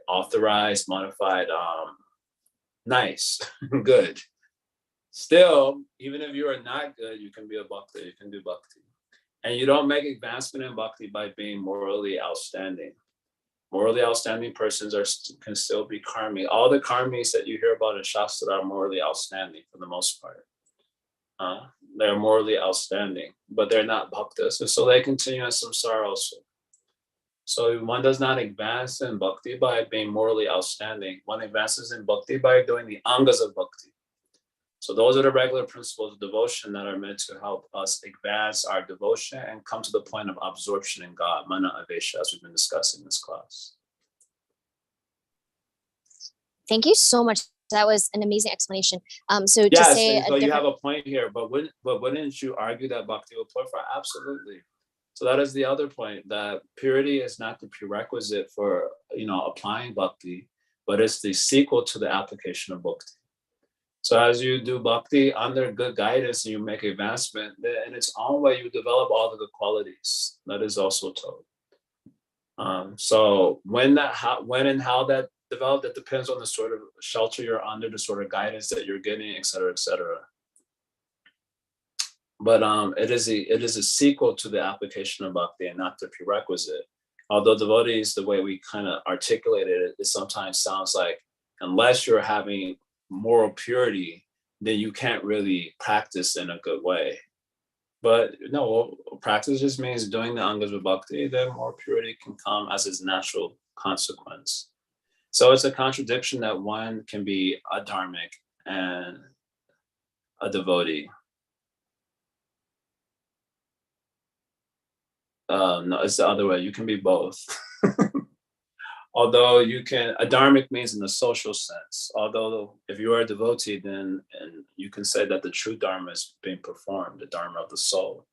authorized, modified, nice, good. Still, even if you are not good, you can be a bhakti, you can do bhakti. And you don't make advancement in bhakti by being morally outstanding. Morally outstanding persons can still be karmi. All the karmis that you hear about in Shastra are morally outstanding for the most part. They're morally outstanding, but they're not bhaktas. So they continue in samsara also. So one does not advance in bhakti by being morally outstanding. One advances in bhakti by doing the angas of bhakti. So those are the regular principles of devotion that are meant to help us advance our devotion and come to the point of absorption in God, mana avesha, as we've been discussing in this class. Thank you so much. That was an amazing explanation. So yes, to say so you have a point here, but wouldn't you argue that bhakti will purify? Absolutely. So that is the other point, that purity is not the prerequisite for applying bhakti, but it's the sequel to the application of bhakti. So as you do bhakti under good guidance and you make advancement, then in its own way you develop all the good qualities. That is also told. So when and how that developed, it depends on the sort of shelter you're under, the sort of guidance that you're getting, et cetera, et cetera. But it is a sequel to the application of bhakti and not the prerequisite. Although devotees, the way we kind of articulated it, it sometimes sounds like unless you're having moral purity, then you can't really practice in a good way. But no, practice just means doing the angas with bhakti, then more purity can come as its natural consequence. So it's a contradiction that one can be a dharmic and a devotee. No, it's the other way. You can be both. Although a dharmic means in the social sense. Although if you are a devotee, then and you can say that the true dharma is being performed, the dharma of the soul.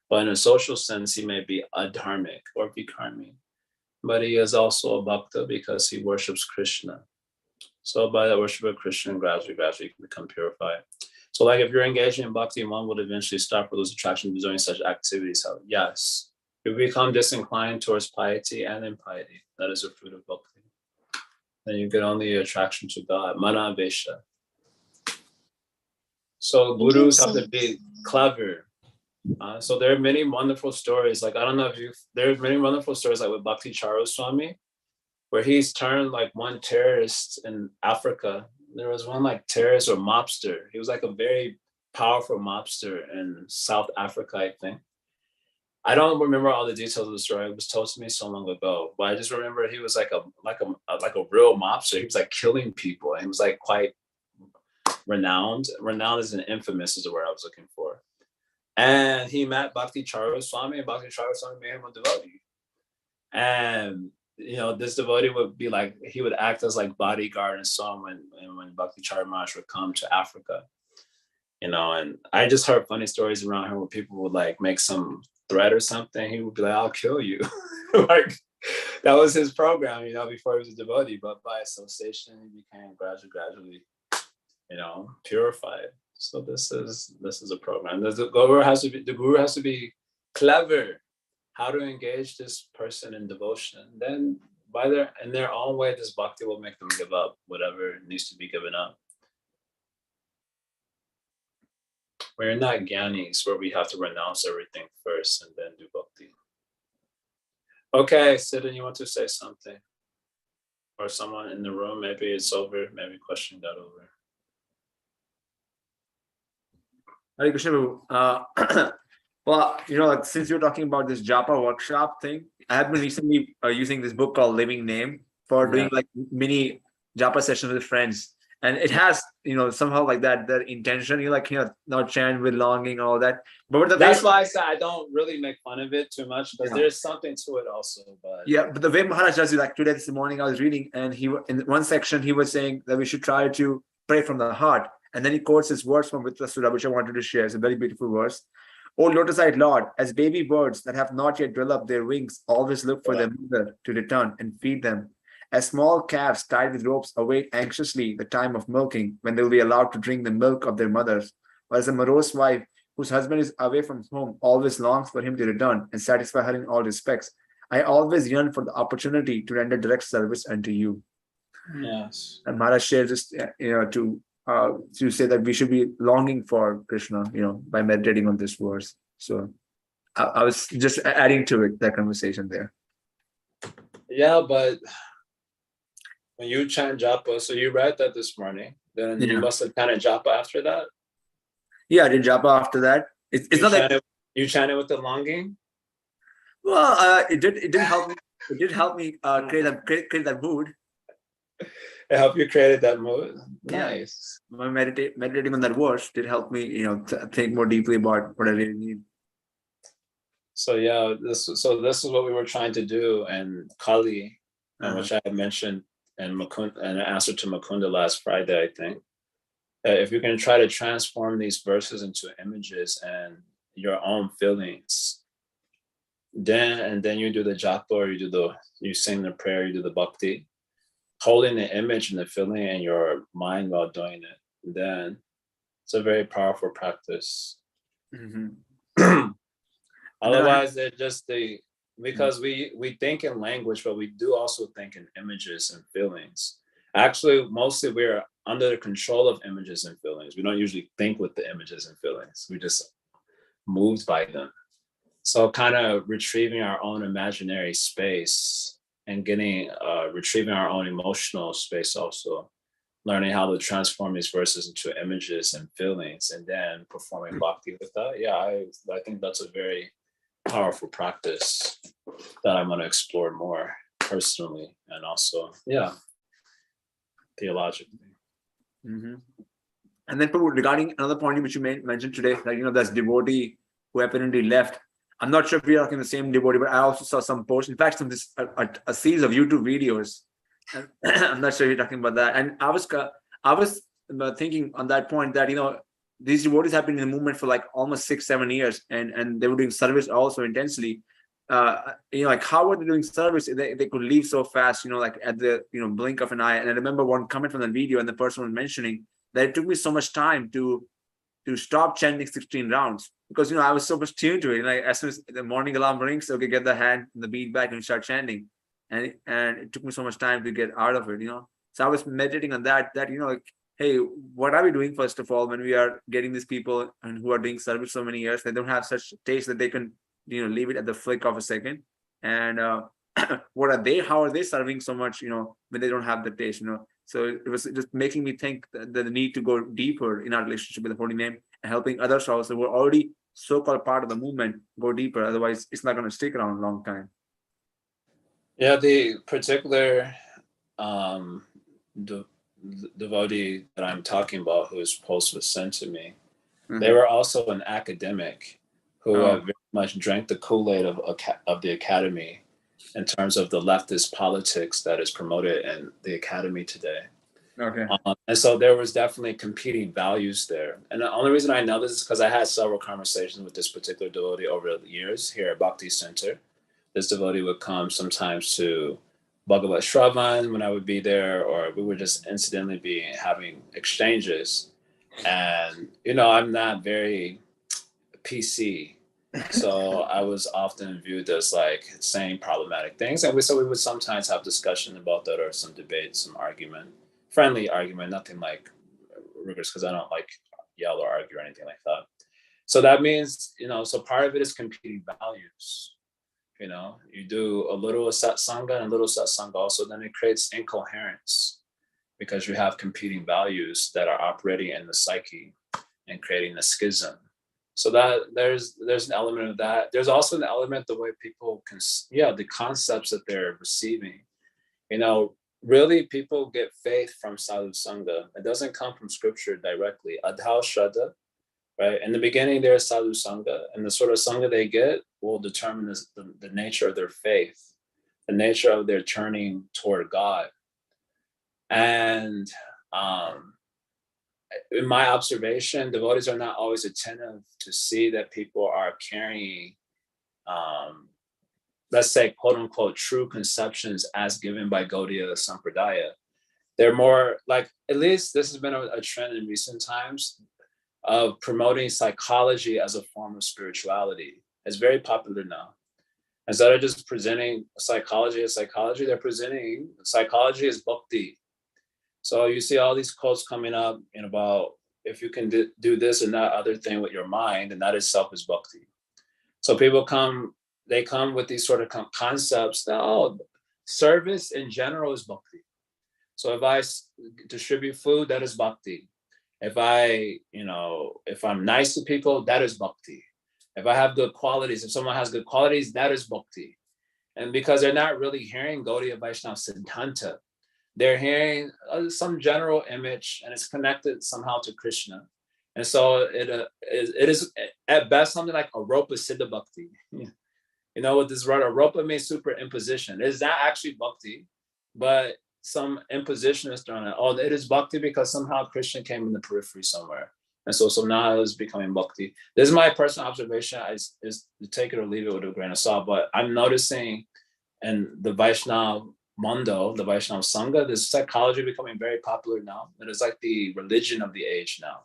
But in a social sense, he may be a dharmic or vikarmi. But he is also a bhakta because he worships Krishna. So by the worship of Krishna, gradually you can become purified. So like if you're engaging in bhakti, one would eventually stop or lose attraction to doing such activities. So yes, you become disinclined towards piety and impiety. That is a fruit of bhakti. Then you get only attraction to God, mana avesha. So gurus have to be clever. So there are many wonderful stories. Like, I don't know if there are many wonderful stories like with Bhakti Charu Swami, where he's turned like one terrorist in Africa. There was one like terrorist or mobster. He was like a very powerful mobster in South Africa, I think. I don't remember all the details of the story. It was told to me so long ago, but I just remember he was like a real mobster. He was like killing people. And he was like quite renowned. Renowned is an infamous is the word I was looking for. And he met Bhakti Charu Swami, and Bhakti Charu Swami made him a devotee. And this devotee would be like, he would act as like bodyguard and so on when Bhakti Maharaj would come to Africa, and I just heard funny stories around here where people would like make some threat or something. He would be like, I'll kill you. Like that was his program, before he was a devotee, but by association, he became gradually, purified. So this is a program. The guru has to be clever how to engage this person in devotion. Then in their own way, this bhakti will make them give up whatever needs to be given up. We're not jnanis where we have to renounce everything first and then do bhakti. Okay, Siddhan, you want to say something? Or someone in the room, maybe it's over, maybe question got over. Hare Krishna, Prabhu. Well, since you're talking about this japa workshop thing, I have been recently using this book called Living Name for doing like mini japa sessions with friends. And it has, somehow like that intention, not chant with longing, all that. But that's why I said I don't really make fun of it too much, because there's something to it also. But the way Maharaj does it, like today, this morning, I was reading, and in one section, he was saying that we should try to pray from the heart. And then he quotes his words from Vitra Sura, which I wanted to share. It's a very beautiful verse. O lotus-eyed Lord, as baby birds that have not yet developed their wings always look for their mother to return and feed them, as small calves tied with ropes await anxiously the time of milking, when they will be allowed to drink the milk of their mothers, whereas a morose wife whose husband is away from home always longs for him to return and satisfy her in all respects, I always yearn for the opportunity to render direct service unto you. Yes. And Maharaj shares this, to say that we should be longing for Krishna, by meditating on this verse. So I was just adding to it, that conversation there. Yeah, but when you chant japa, so you read that this morning, then you must have chanted japa after that? Yeah, I did japa after that. It's not that you chanted with the longing? Well, it did help me. It did help me create that mood. It helped you create that mood. Nice. My meditating on that verse did help me, think more deeply about what I really need. So this is what we were trying to do, and Kali, which I had mentioned, and an answer to Mukunda last Friday, I think. If you can try to transform these verses into images and your own feelings, then you do the japa, or you sing the prayer, you do the bhakti, holding the image and the feeling in your mind while doing it, then it's a very powerful practice. Mm-hmm. Otherwise, because we think in language, but we do also think in images and feelings. Actually, mostly we're under the control of images and feelings. We don't usually think with the images and feelings. We just moved by them. So kind of retrieving our own imaginary space and retrieving our own emotional space, also learning how to transform these verses into images and feelings, and then performing bhakti with that. Yeah, I think that's a very powerful practice that I'm going to explore more personally, and also, theologically. Mm-hmm. And then regarding another point which you mentioned today, like, that's devotee who apparently left. I'm not sure if we are talking the same devotee, but I also saw some posts. In fact, a series of YouTube videos. I'm not sure if you're talking about that. And I was thinking on that point that, these devotees have been in the movement for like almost 6-7 years, and they were doing service also intensely. Like how were they doing service? They could leave so fast, like at the blink of an eye. And I remember one comment from the video, and the person was mentioning that it took me so much time to stop chanting 16 rounds, because I was so much tuned to it. Like as soon as the morning alarm rings, okay, get the hand and the beat back and start chanting. And it took me so much time to get out of it, So I was meditating on that, like, hey, what are we doing first of all when we are getting these people and who are doing service so many years? They don't have such taste that they can, leave it at the flick of a second. And what are they? How are they serving so much, when they don't have the taste, So it was just making me think that the need to go deeper in our relationship with the Holy Name, and helping others also who are already so-called part of the movement go deeper. Otherwise, it's not going to stick around a long time. Yeah, the particular devotee that I'm talking about, whose post was sent to me, they were also an academic who very much drank the Kool-Aid of the academy, in terms of the leftist politics that is promoted in the academy today. Okay. And so there was definitely competing values there. And the only reason I know this is because I had several conversations with this particular devotee over the years here at Bhakti Center. This devotee would come sometimes to Bhagavat Shravan when I would be there, or we would just incidentally be having exchanges. And, I'm not very PC. So I was often viewed as like saying problematic things. And so we would sometimes have discussion about that, or some debate, some argument, friendly argument, nothing like rigorous, because I don't like yell or argue or anything like that. So that means, so part of it is competing values. You do a little satsanga and a little satsanga also, then it creates incoherence because you have competing values that are operating in the psyche and creating a schism. So that there's an element of that. There's also an element the way people can, the concepts that they're receiving. Really people get faith from sadhu sangha. It doesn't come from scripture directly. Adhal shraddha, right? In the beginning, there's sadhu sangha, and the sort of sangha they get will determine the nature of their faith, the nature of their turning toward God. And in my observation, devotees are not always attentive to see that people are carrying, let's say, quote unquote, true conceptions as given by Gaudiya Sampradaya. They're more like, at least this has been a trend in recent times, of promoting psychology as a form of spirituality. It's very popular now. Instead of just presenting psychology as psychology, they're presenting psychology as bhakti. So you see all these quotes coming up about if you can do this and that other thing with your mind, and that itself is bhakti. So people come with these sort of concepts that, service in general is bhakti. So if I distribute food, that is bhakti. If I'm nice to people, that is bhakti. If I have good qualities, if someone has good qualities, that is bhakti. And because they're not really hearing Gaudiya Vaishnava Siddhanta, they're hearing some general image, and it's connected somehow to Krishna. And so it is at best something like Aropa Siddha Bhakti. What this word Aropa means superimposition. It is not actually bhakti, but some imposition is thrown out. It is bhakti because somehow Krishna came in the periphery somewhere. And so now it's becoming bhakti. This is my personal observation. Is to take it or leave it with a grain of salt, but I'm noticing in the Vaishnava Mondo, the Vaishnava Sangha, this psychology becoming very popular now. It is like the religion of the age now.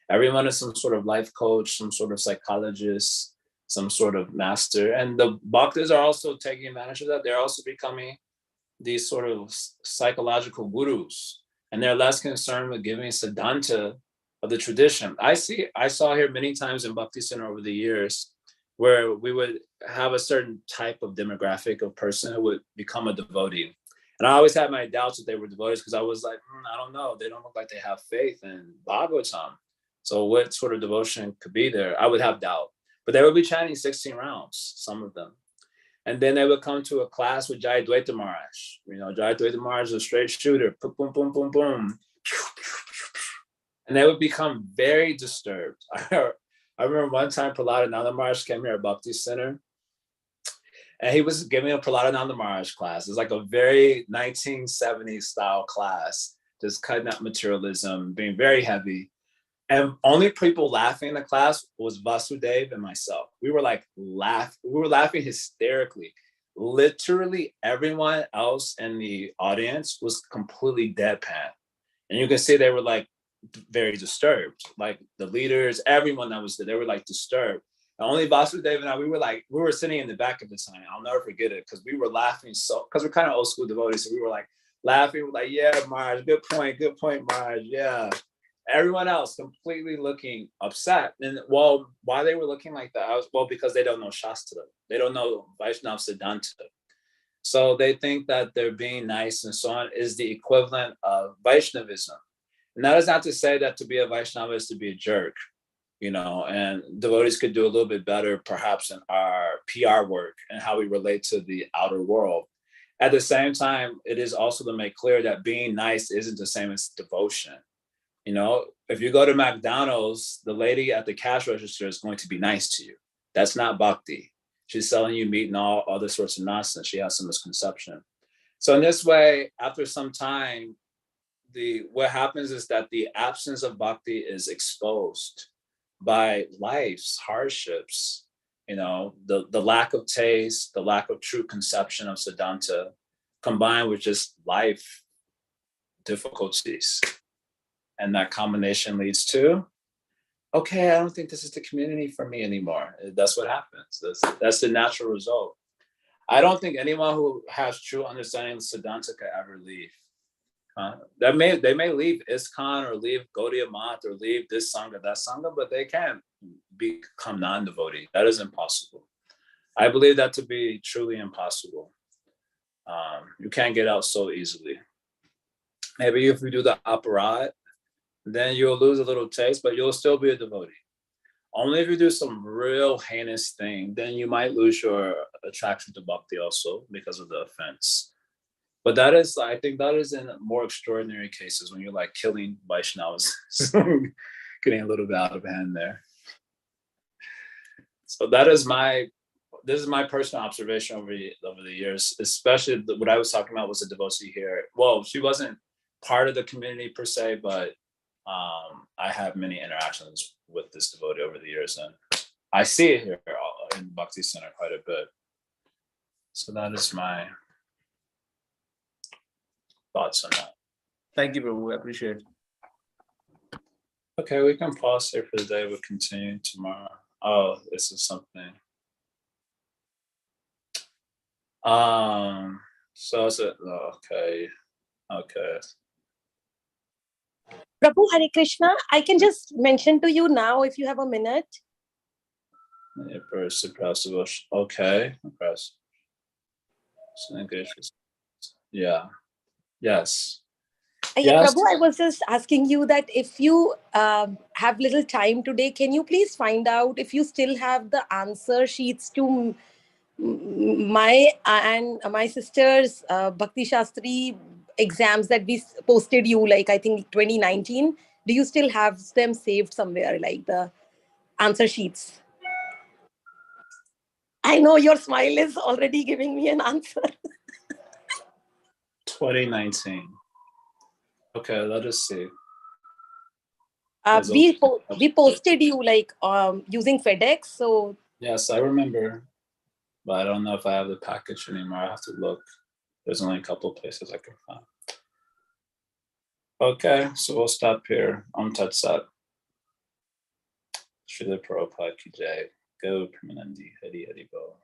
Everyone is some sort of life coach, some sort of psychologist, some sort of master. And the bhaktas are also taking advantage of that. They're also becoming these sort of psychological gurus. And they're less concerned with giving siddhanta of the tradition. I saw here many times in Bhakti Center over the years where we would have a certain type of demographic of person who would become a devotee. And I always had my doubts that they were devotees because I was like, I don't know. They don't look like they have faith in Bhagavatam. So what sort of devotion could be there? I would have doubt. But they would be chanting 16 rounds, some of them. And then they would come to a class with Jaya Dvaita Maharaj. Jaya Dvaita Maharaj is a straight shooter. Boom, boom, boom, boom, boom. And they would become very disturbed. I remember one time Prahladananda Maharaj came here at Bhakti Center, and he was giving a Prahladananda Maharaj class. It's like a very 1970s style class, just cutting up materialism, being very heavy. And only people laughing in the class was Vasudev and myself. We were laughing hysterically. Literally everyone else in the audience was completely deadpan. And you can see they were like very disturbed. Like the leaders, everyone that was there, they were like disturbed. And only Vasudev and I, we were sitting in the back of the time. I'll never forget it because we were laughing because we're kind of old school devotees. So we were like laughing, we're like, yeah, Maharaj, good point, Maharaj, yeah. Everyone else completely looking upset. And why they were looking like that, because they don't know Shastra. They don't know Vaishnava Siddhanta. So they think that they're being nice and so on is the equivalent of Vaishnavism. And that is not to say that to be a Vaishnava is to be a jerk, and devotees could do a little bit better perhaps in our PR work and how we relate to the outer world. At the same time, it is also to make clear that being nice isn't the same as devotion. If you go to McDonald's, the lady at the cash register is going to be nice to you. That's not bhakti. She's selling you meat and all other sorts of nonsense. She has some misconception. So in this way, after some time, what happens is that the absence of bhakti is exposed by life's hardships, the lack of taste, the lack of true conception of Siddhanta, combined with just life difficulties. And that combination leads to, okay, I don't think this is the community for me anymore. That's what happens. That's the natural result. I don't think anyone who has true understanding of Siddhanta could ever leave. They may leave ISKCON or leave Gaudiya Math or leave this Sangha, that Sangha, but they can't become non-devotee. That is impossible. I believe that to be truly impossible. You can't get out so easily. Maybe if you do the aparat, then you'll lose a little taste, but you'll still be a devotee. Only if you do some real heinous thing, then you might lose your attraction to bhakti also because of the offense. But I think that is in more extraordinary cases when you're like killing Vaishnavas. Getting a little bit out of hand there. So this is my personal observation over the years, especially what I was talking about was a devotee here. Well, she wasn't part of the community per se, but I have many interactions with this devotee over the years, and I see it here in Bhakti Center quite a bit. So that is my thoughts on that. Thank you, Prabhu. I appreciate it. Okay, we can pause here for the day. We'll continue tomorrow. Oh, this is something. So is it okay? Prabhu, Hare Krishna, I can just mention to you now if you have a minute. Okay. Yeah. Yes. Yeah, Yes. Prabhu, I was just asking you that if you have little time today, can you please find out if you still have the answer sheets to my and my sister's Bhakti Shastri exams that we posted you, like I think 2019. Do you still have them saved somewhere, like the answer sheets? I know your smile is already giving me an answer. 2019. Okay, let us see. We posted you like using FedEx. So yes, I remember, but I don't know if I have the package anymore. I have to look. There's only a couple of places I can find. Okay, so we'll stop here. Tat Sat. Srila Prabhupada Ki Jai. Go Pramanandi Hari Hari Bo.